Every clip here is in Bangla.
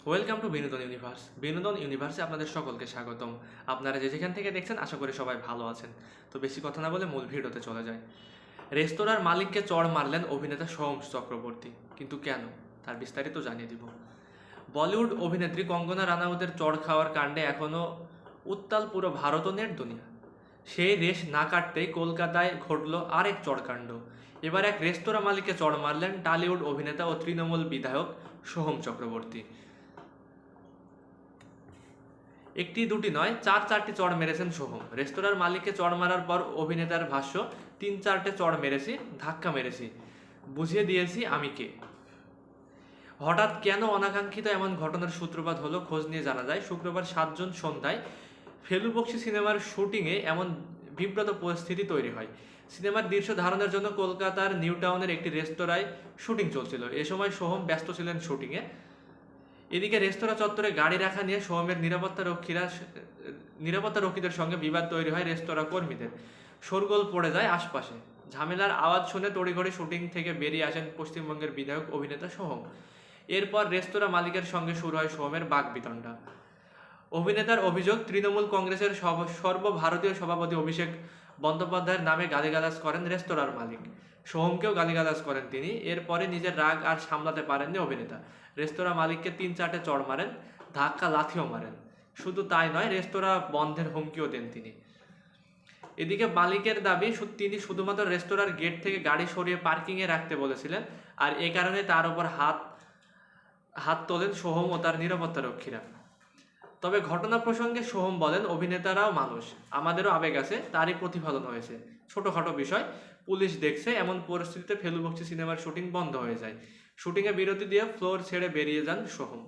ওয়েলকাম টু বিনোদন ইউনিভার্স। বিনোদন ইউনিভার্সে আপনাদের সকলকে স্বাগতম। আপনারা যে যেখান থেকে দেখছেন আশা করি সবাই ভালো আছেন। তো বেশি কথা না বলে মূল ভিডিওতে চলে যায়। রেস্তোরাঁর মালিককে চড় মারলেন অভিনেতা সোহম চক্রবর্তী, কিন্তু কেন, তার বিস্তারিত জানিয়ে দিব। বলিউড অভিনেত্রী কঙ্গনা রানাউতের চড় খাওয়ার কাণ্ডে এখনও উত্তাল পুরো ভারত ও নেট দুনিয়া। সেই রেশ না কাটতেই কলকাতায় ঘটল আরেক চড়কাণ্ড। এবার এক রেস্তোরাঁ মালিককে চড় মারলেন টালিউড অভিনেতা ও তৃণমূল বিধায়ক সোহম চক্রবর্তী। একটি দুটি নয়, চারটি চড় মেরেছেন সোহম। রেস্তোরাঁর মালিককে চড় মারার পর অভিনেতার ভাষ্য, 3-4টে চড় মেরেছি, ধাক্কা মেরেছি, বুঝিয়ে দিয়েছি আমি কে। হঠাৎ কেন অনাকাঙ্ক্ষিত এমন ঘটনার সূত্রপাত হলো খোঁজ নিয়ে জানা যায় শুক্রবার 7 জুন সন্ধ্যায় ফেলু বক্সি সিনেমার শুটিংয়ে এমন বিব্রত পরিস্থিতি তৈরি হয়। সিনেমার দৃশ্য ধারণের জন্য কলকাতার নিউ টাউনের একটি রেস্তোরাঁয় শুটিং চলছিল। এ সময় সোহম ব্যস্ত ছিলেন শুটিংয়ে। এদিকে রেস্তোরাঁ চত্বরে গাড়ি রাখা নিয়ে সোহমের নিরাপত্তারক্ষীদের সঙ্গে বিবাদ তৈরি হয় রেস্তোরাঁ কর্মীদের। শোরগোল পড়ে যায় আশপাশে। ঝামেলার আওয়াজ শুনে তড়িঘড়ি শুটিং থেকে বেরিয়ে আসেন পশ্চিমবঙ্গের বিধায়ক অভিনেতা সোহম। এরপর রেস্তোরাঁ মালিকের সঙ্গে শুরু হয় সোহমের বাকবিতণ্ডা। অভিনেতার অভিযোগ, তৃণমূল কংগ্রেসের সর্বভারতীয় সভাপতি অভিষেক বন্দ্যোপাধ্যায়ের নামে গালিগালাজ করেন রেস্তোরাঁর মালিক। সোহমকেও গালিগালাজ করেন তিনি। এরপরে নিজের রাগ আর সামলাতে পারেননি অভিনেতা। রেস্তোরাঁ মালিককে 3-4টে চড় মারেন, ধাক্কা লাথিও মারেন। শুধু তাই নয়, রেস্তোরাঁ বন্ধের হুমকিও দেন তিনি। এদিকে মালিকের দাবি, তিনি শুধুমাত্র রেস্তোরাঁর গেট থেকে গাড়ি সরিয়ে পার্কিংয়ে রাখতে বলেছিলেন, আর এ কারণে তার উপর হাত তোলেন সোহম ও তার নিরাপত্তারক্ষীরা। তবে ঘটনা প্রসঙ্গে সোহম বলেন, অভিনেতারাও মানুষ, আমাদেরও আবেগ আছে, তারই প্রতিফলন হয়েছে। ছোটোখাটো বিষয়, পুলিশ দেখছে। এমন পরিস্থিতিতে ফেলু বক্সি সিনেমার শুটিং বন্ধ হয়ে যায়। শুটিংয়ে বিরতি দিয়ে ফ্লোর ছেড়ে বেরিয়ে যান সোহম।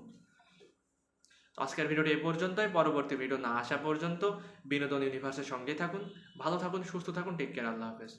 আজকের ভিডিওটি এই পর্যন্তই। পরবর্তী ভিডিও না আসা পর্যন্ত বিনোদন ইউনিভার্সের সঙ্গেই থাকুন। ভালো থাকুন, সুস্থ থাকুন, টেক কেয়ার, আল্লাহ হাফেজ।